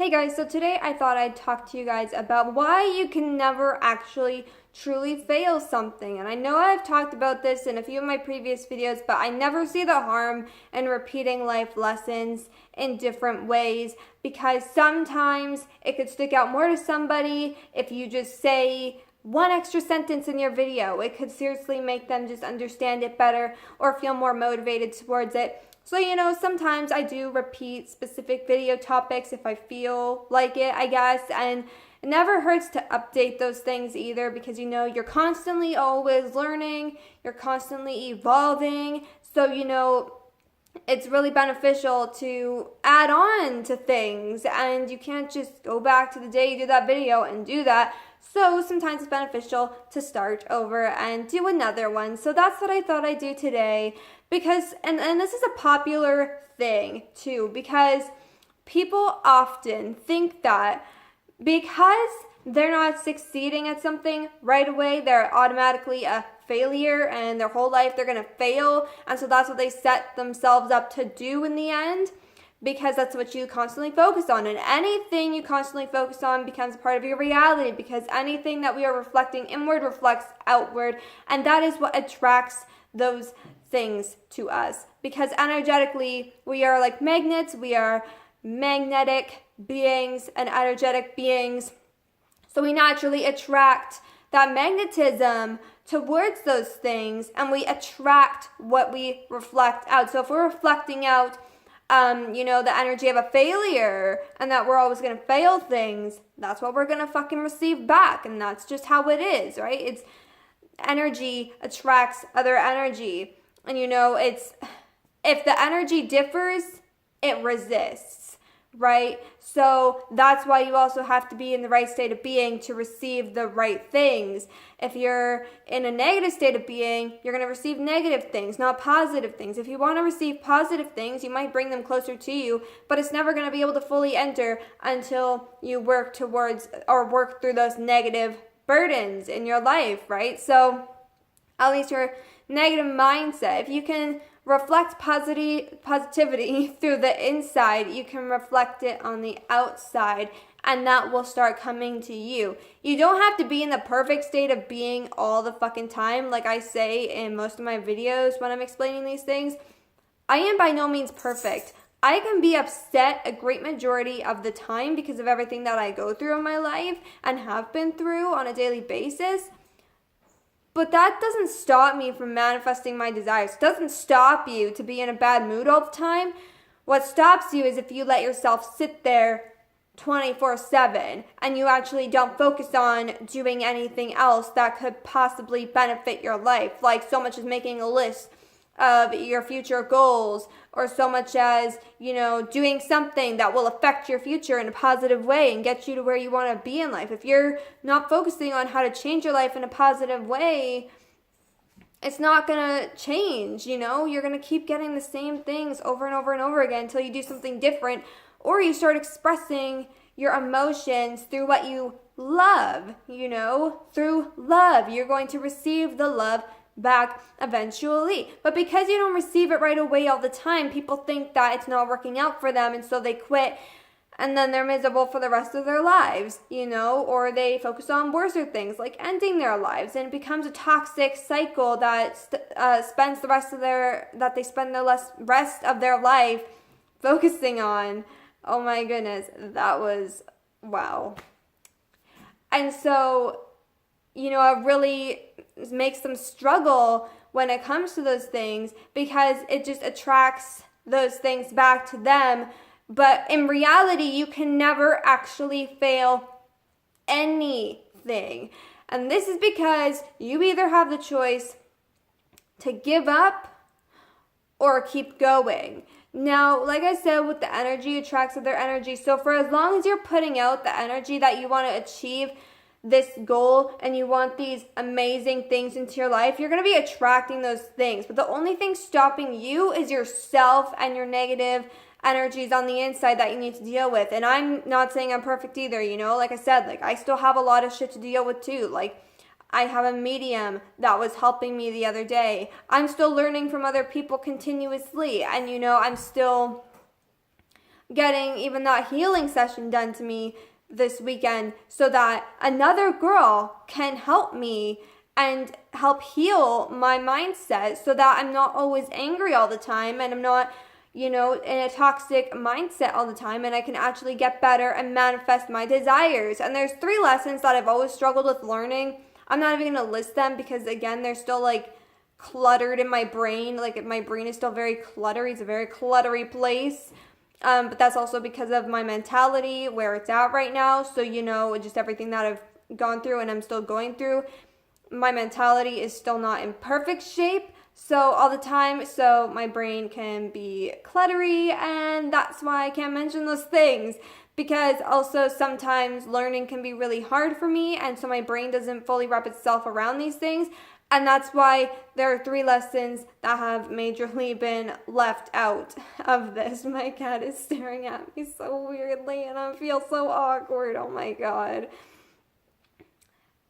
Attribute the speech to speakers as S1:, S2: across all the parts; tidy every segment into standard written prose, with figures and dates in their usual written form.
S1: Hey guys, so today I thought I'd talk to you guys about why you can never actually truly fail something. And I know I've talked about this in a few of my previous videos, but I never see the harm in repeating life lessons in different ways because sometimes it could stick out more to somebody if you just say one extra sentence in your video. It could seriously make them just understand it better or feel more motivated towards it. So, sometimes I do repeat specific video topics if I feel like it, I guess, and it never hurts to update those things either because, you're constantly always learning, you're constantly evolving, so, it's really beneficial to add on to things, and you can't just go back to the day you did that video and do that. So sometimes it's beneficial to start over and do another one. So that's what I thought I'd do today because, and this is a popular thing too, because people often think that because they're not succeeding at something right away, they're automatically a failure and their whole life they're going to fail. And so that's what they set themselves up to do in the end, because that's what you constantly focus on. And anything you constantly focus on becomes a part of your reality, because anything that we are reflecting inward reflects outward. And that is what attracts those things to us, because energetically we are like magnets. We are magnetic beings and energetic beings. So we naturally attract that magnetism towards those things, and we attract what we reflect out. So if we're reflecting out the energy of a failure and that we're always going to fail things, that's what we're going to fucking receive back. And that's just how it is, right? It's energy attracts other energy. And it's, if the energy differs, it resists, right? So that's why you also have to be in the right state of being to receive the right things. If you're in a negative state of being, you're going to receive negative things, not positive things. If you want to receive positive things, you might bring them closer to you, but it's never going to be able to fully enter until you work towards or work through those negative burdens in your life, right? So at least your negative mindset, if you can reflect positivity through the inside, you can reflect it on the outside, and that will start coming to you. You don't have to be in the perfect state of being all the fucking time. Like I say in most of my videos when I'm explaining these things, I am by no means perfect. I can be upset a great majority of the time because of everything that I go through in my life and have been through on a daily basis. But that doesn't stop me from manifesting my desires. It doesn't stop you to be in a bad mood all the time. What stops you is if you let yourself sit there 24/7 and you actually don't focus on doing anything else that could possibly benefit your life. Like so much as making a list of your future goals, or so much as, doing something that will affect your future in a positive way and get you to where you want to be in life. If you're not focusing on how to change your life in a positive way, it's not going to change, You're going to keep getting the same things over and over and over again until you do something different, or you start expressing your emotions through what you love, through love. You're going to receive the love back eventually. But because you don't receive it right away all the time, people think that it's not working out for them, and so they quit, and then they're miserable for the rest of their lives, or they focus on worser things like ending their lives, and it becomes a toxic cycle that spends the rest of their rest of their life focusing on. Oh my goodness, that was wow. And so it really makes them struggle when it comes to those things because it just attracts those things back to them. But in reality, you can never actually fail anything. And this is because you either have the choice to give up or keep going. Now, like I said, with the energy attracts other energy. So for as long as you're putting out the energy that you want to achieve this goal and you want these amazing things into your life, you're going to be attracting those things. But the only thing stopping you is yourself and your negative energies on the inside that you need to deal with. And I'm not saying I'm perfect either, like I said, I still have a lot of shit to deal with too. I have a medium that was helping me the other day. I'm still learning from other people continuously, and I'm still getting even that healing session done to me this weekend so that another girl can help me and help heal my mindset so that I'm not always angry all the time and I'm not, in a toxic mindset all the time, and I can actually get better and manifest my desires. And there's 3 lessons that I've always struggled with learning. I'm not even going to list them because, again, they're still like cluttered in my brain. Like, my brain is still very cluttery. It's a very cluttery place. But that's also because of my mentality, where it's at right now. So, just everything that I've gone through and I'm still going through, my mentality is still not in perfect shape. So all the time, so my brain can be cluttery, and that's why I can't mention those things, because also sometimes learning can be really hard for me, and so my brain doesn't fully wrap itself around these things, and that's why there are 3 lessons that have majorly been left out of this. My cat is staring at me so weirdly, and I feel so awkward. Oh my god.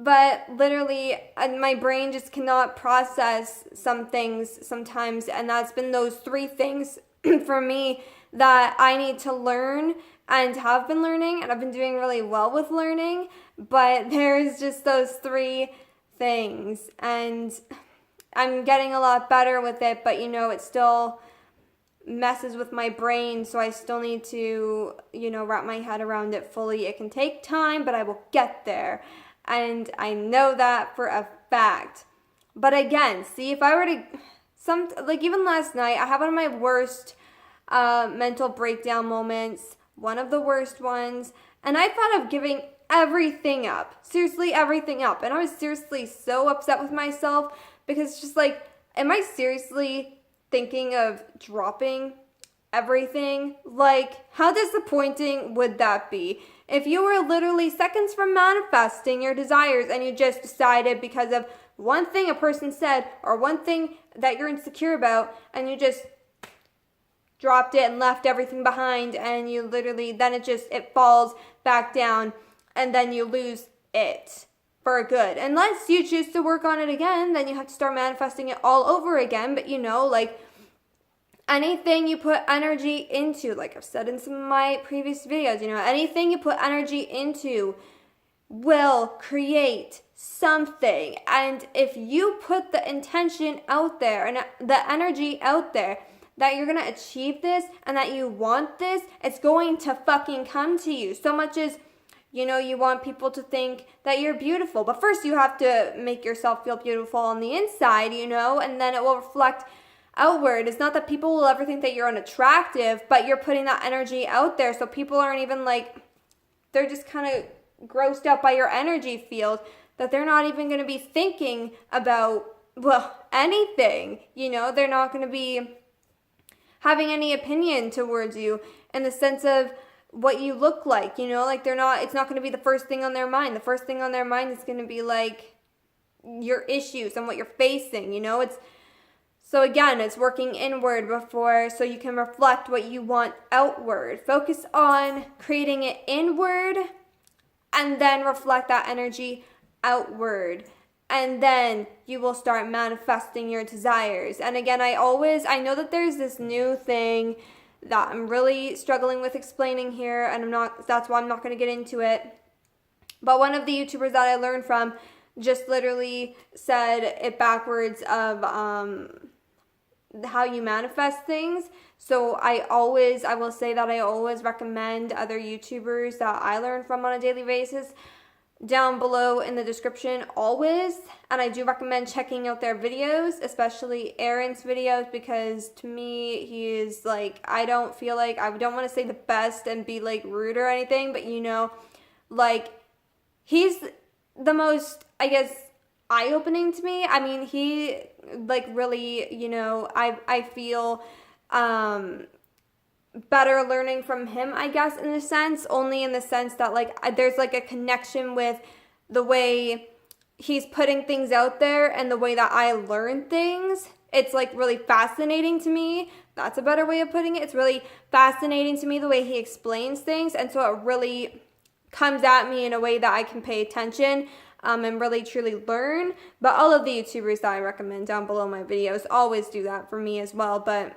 S1: But literally, my brain just cannot process some things sometimes, and that's been those 3 things for me that I need to learn and have been learning, and I've been doing really well with learning, but there's just those 3 things, and I'm getting a lot better with it, but it still messes with my brain, so I still need to, wrap my head around it fully. It can take time, but I will get there. And I know that for a fact. But again, see, if I were to, even last night, I had one of my worst mental breakdown moments, one of the worst ones, and I thought of giving everything up, seriously everything up, and I was seriously so upset with myself, because it's just like, am I seriously thinking of dropping everything? Like, how disappointing would that be? If you were literally seconds from manifesting your desires and you just decided because of one thing a person said or one thing that you're insecure about, and you just dropped it and left everything behind, and you literally, then it falls back down, and then you lose it for good. Unless you choose to work on it again, then you have to start manifesting it all over again. But anything you put energy into, like I've said in some of my previous videos, anything you put energy into will create something. And if you put the intention out there and the energy out there that you're going to achieve this and that you want this, it's going to fucking come to you. So much as, you want people to think that you're beautiful. But first you have to make yourself feel beautiful on the inside, and then it will reflect outward. It's not that people will ever think that you're unattractive, but you're putting that energy out there, so people aren't even they're just kind of grossed out by your energy field, that they're not even going to be thinking about, anything. They're not going to be having any opinion towards you in the sense of what you look like, it's not going to be the first thing on their mind. The first thing on their mind is going to be your issues and what you're facing, So again, it's working inward so you can reflect what you want outward. Focus on creating it inward and then reflect that energy outward. And then you will start manifesting your desires. And again, I know that there's this new thing that I'm really struggling with explaining here, and that's why I'm not going to get into it. But one of the YouTubers that I learned from just literally said it backwards of how you manifest things. So I will say that I always recommend other YouTubers that I learn from on a daily basis down below in the description, always. And I do recommend checking out their videos, especially Aaron's videos, because to me, he is I don't want to say the best and be rude or anything, but he's the most, I guess, eye-opening to me. I mean, he really, I feel better learning from him, I guess, in a sense, only in the sense that there's a connection with the way he's putting things out there and the way that I learn things. It's really fascinating to me. That's a better way of putting it. It's really fascinating to me the way he explains things, and so it really comes at me in a way that I can pay attention and really truly learn. But all of the YouTubers that I recommend down below my videos always do that for me as well. But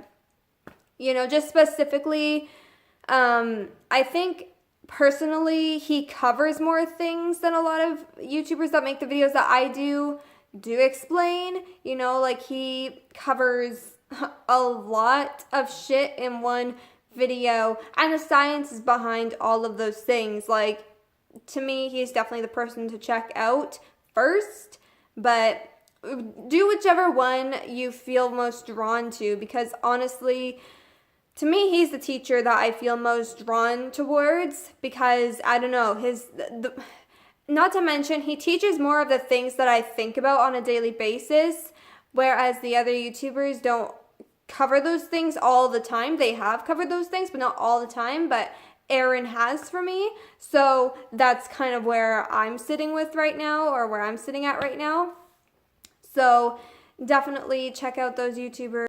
S1: just specifically I think personally he covers more things than a lot of YouTubers that make the videos that I do explain. You know, like he covers a lot of shit in one video, and the science is behind all of those things. Like, to me, he's definitely the person to check out first, but do whichever one you feel most drawn to, because honestly, to me, he's the teacher that I feel most drawn towards, because I don't know, not to mention, he teaches more of the things that I think about on a daily basis, whereas the other YouTubers don't cover those things all the time. They have covered those things, but not all the time, but Aaron has for me. So that's kind of where I'm sitting with right now, or where I'm sitting at right now. So definitely check out those YouTubers.